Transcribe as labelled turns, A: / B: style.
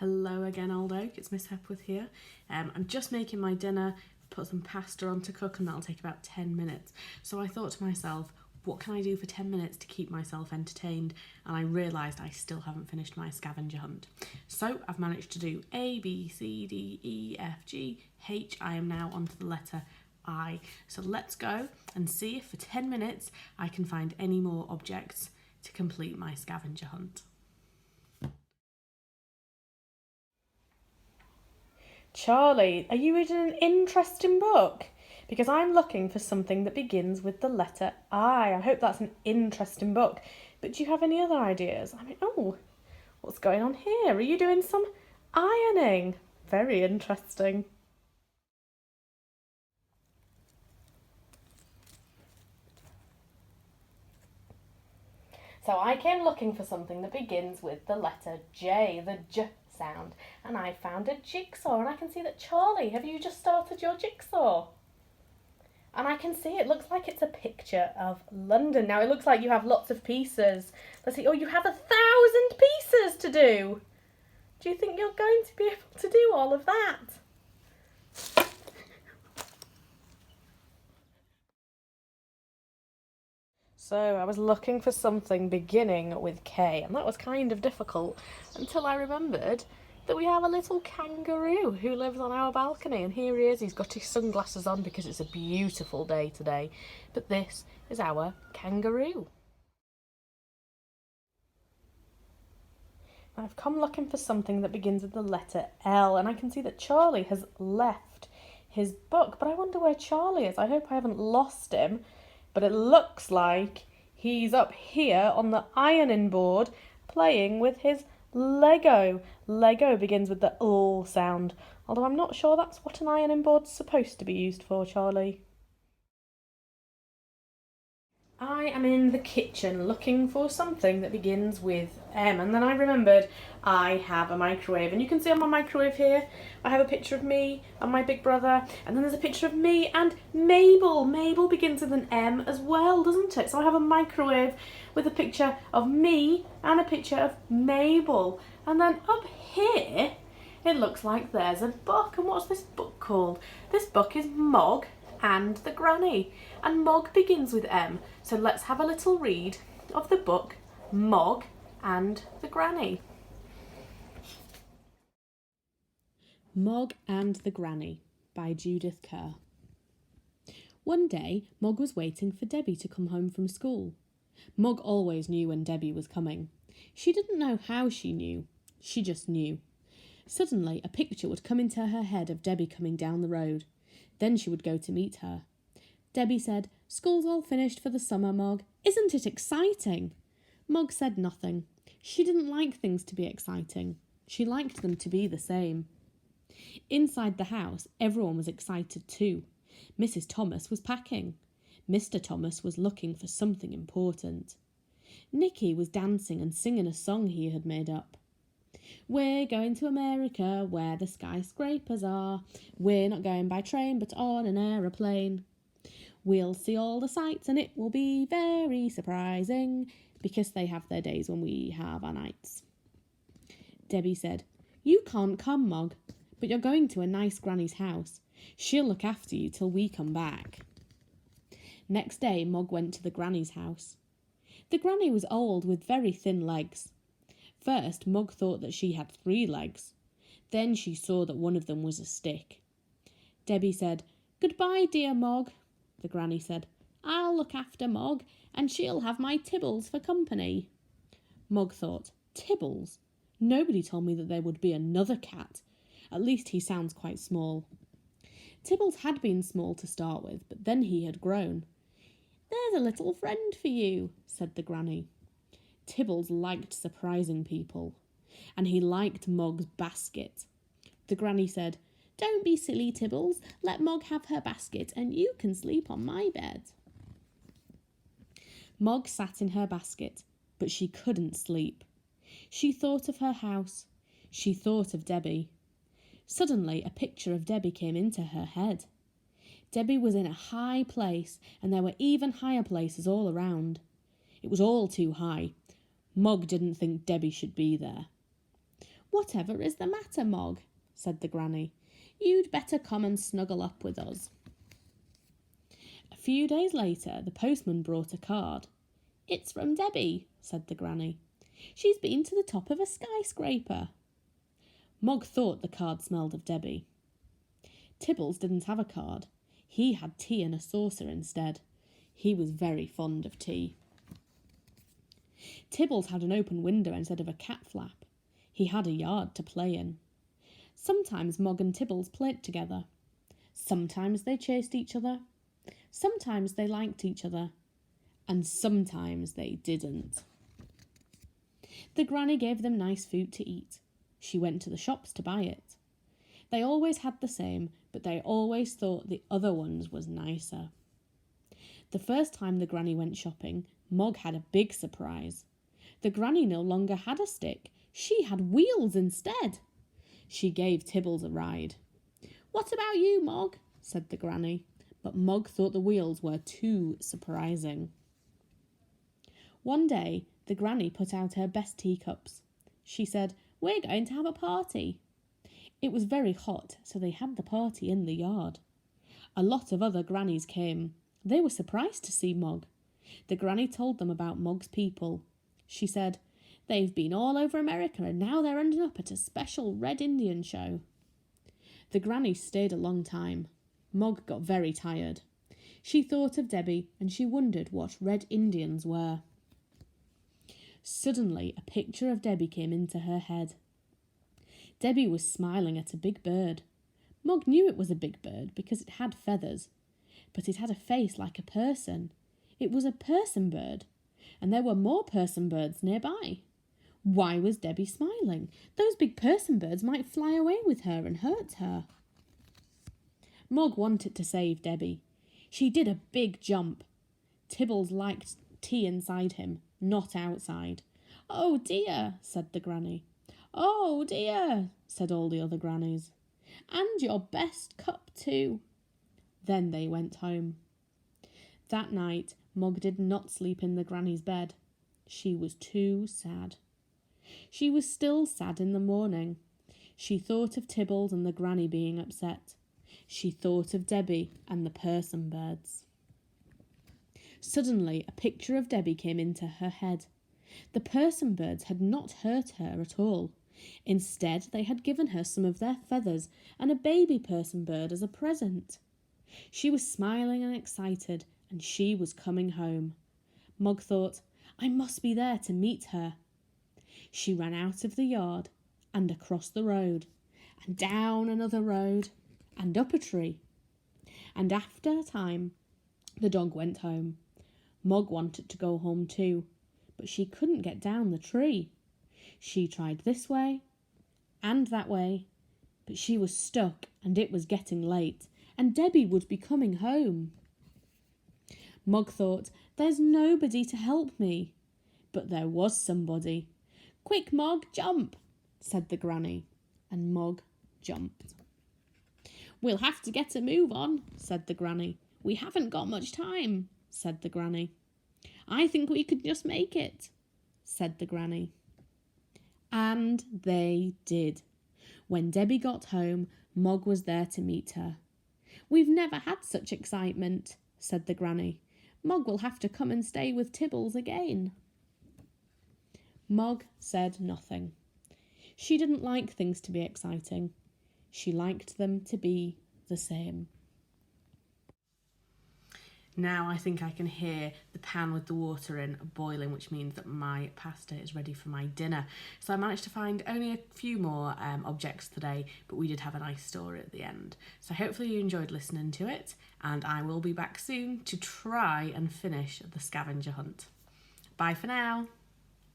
A: Hello again, Old Oak. It's Miss Hepworth here. I'm just making my dinner, put some pasta on to cook, and that'll take about 10 minutes. So I thought to myself, what can I do for 10 minutes to keep myself entertained? And I realised I still haven't finished my scavenger hunt. So I've managed to do A, B, C, D, E, F, G, H. I am now onto the letter I. So let's go and see if for 10 minutes I can find any more objects to complete my scavenger hunt. Charlie, are you reading an interesting book? Because I'm looking for something that begins with the letter I. I hope that's an interesting book. But do you have any other ideas? What's going on here? Are you doing some ironing? Very interesting. So I came looking for something that begins with the letter J, the J sound, and I found a jigsaw, and I can see that Charlie, have you just started your jigsaw? And I can see it looks like it's a picture of London. Now it looks like you have lots of pieces. Let's see, you have 1,000 pieces to do. Do you think you're going to be able to do all of that? So I was looking for something beginning with K, and that was kind of difficult until I remembered that we have a little kangaroo who lives on our balcony, and here he is. He's got his sunglasses on because it's a beautiful day today. But this is our kangaroo. I've come looking for something that begins with the letter L, and I can see that Charlie has left his book, but I wonder where Charlie is. I hope I haven't lost him. But it looks like he's up here on the ironing board playing with his Lego. Lego begins with the L sound, although I'm not sure that's what an ironing board's supposed to be used for, Charlie. I am in the kitchen looking for something that begins with M, and then I remembered I have a microwave, and you can see on my microwave here I have a picture of me and my big brother, and then there's a picture of me and Mabel. Mabel begins with an M as well, doesn't it? So I have a microwave with a picture of me and a picture of Mabel, and then up here it looks like there's a book. And what's this book called? This book is Mog and the Granny, and Mog begins with M. So let's have a little read of the book Mog and the Granny. Mog and the Granny by Judith Kerr. One day, Mog was waiting for Debbie to come home from school. Mog always knew when Debbie was coming. She didn't know how she knew. She just knew. Suddenly, a picture would come into her head of Debbie coming down the road. Then she would go to meet her. Debbie said, "School's all finished for the summer, Mog. Isn't it exciting?" Mog said nothing. She didn't like things to be exciting. She liked them to be the same. Inside the house, everyone was excited too. Mrs. Thomas was packing. Mr. Thomas was looking for something important. Nicky was dancing and singing a song he had made up. "We're going to America, where the skyscrapers are. We're not going by train, but on an aeroplane. We'll see all the sights, and it will be very surprising, because they have their days when we have our nights." Debbie said, "You can't come, Mog, but you're going to a nice granny's house. She'll look after you till we come back." Next day, Mog went to the granny's house. The granny was old with very thin legs. First, Mog thought that she had 3 legs. Then she saw that one of them was a stick. Debbie said, "Goodbye, dear Mog." The granny said, "I'll look after Mog, and she'll have my Tibbles for company." Mog thought, Tibbles? Nobody told me that there would be another cat. At least he sounds quite small. Tibbles had been small to start with, but then he had grown. "There's a little friend for you," said the granny. Tibbles liked surprising people, and he liked Mog's basket. The granny said, "Don't be silly, Tibbles. Let Mog have her basket, and you can sleep on my bed." Mog sat in her basket, but she couldn't sleep. She thought of her house. She thought of Debbie. Suddenly, a picture of Debbie came into her head. Debbie was in a high place, and there were even higher places all around. It was all too high. Mog didn't think Debbie should be there. "Whatever is the matter, Mog?" said the granny. "You'd better come and snuggle up with us." A few days later, the postman brought a card. "It's from Debbie," said the granny. "She's been to the top of a skyscraper." Mog thought the card smelled of Debbie. Tibbles didn't have a card. He had tea in a saucer instead. He was very fond of tea. Tibbles had an open window instead of a cat flap. He had a yard to play in. Sometimes Mog and Tibbles played together. Sometimes they chased each other. Sometimes they liked each other. And sometimes they didn't. The granny gave them nice food to eat. She went to the shops to buy it. They always had the same, but they always thought the other ones was nicer. The first time the granny went shopping, Mog had a big surprise. The granny no longer had a stick. She had wheels instead. She gave Tibbles a ride. "What about you, Mog?" said the granny, but Mog thought the wheels were too surprising. One day, the granny put out her best teacups. She said, "We're going to have a party." It was very hot, so they had the party in the yard. A lot of other grannies came. They were surprised to see Mog. The granny told them about Mog's people. She said, "They've been all over America and now they're ending up at a special Red Indian show." The granny stayed a long time. Mog got very tired. She thought of Debbie and she wondered what Red Indians were. Suddenly, a picture of Debbie came into her head. Debbie was smiling at a big bird. Mog knew it was a big bird because it had feathers, but it had a face like a person. It was a person bird, and there were more person birds nearby. Why was Debbie smiling? Those big person birds might fly away with her and hurt her. Mog wanted to save Debbie. She did a big jump. Tibbles liked tea inside him, not outside. "Oh dear," said the granny. "Oh dear," said all the other grannies. "And your best cup too." Then they went home. That night, Mog did not sleep in the granny's bed. She was too sad. She was still sad in the morning. She thought of Tibbles and the granny being upset. She thought of Debbie and the person birds. Suddenly, a picture of Debbie came into her head. The person birds had not hurt her at all. Instead, they had given her some of their feathers and a baby person bird as a present. She was smiling and excited, and she was coming home. Mog thought, "I must be there to meet her." She ran out of the yard and across the road and down another road and up a tree. And after a time, the dog went home. Mog wanted to go home too, but she couldn't get down the tree. She tried this way and that way, but she was stuck and it was getting late, and Debbie would be coming home. Mog thought, "There's nobody to help me." But there was somebody. "Quick, Mog, jump," said the granny, and Mog jumped. "We'll have to get a move on," said the granny. "We haven't got much time," said the granny. "I think we could just make it," said the granny. And they did. When Debbie got home, Mog was there to meet her. "We've never had such excitement," said the granny. "Mog will have to come and stay with Tibbles again." Mog said nothing. She didn't like things to be exciting. She liked them to be the same. Now I think I can hear the pan with the water in boiling, which means that my pasta is ready for my dinner. So I managed to find only a few more objects today, but we did have a nice story at the end. So hopefully you enjoyed listening to it, and I will be back soon to try and finish the Scavenger Hunt. Bye for now.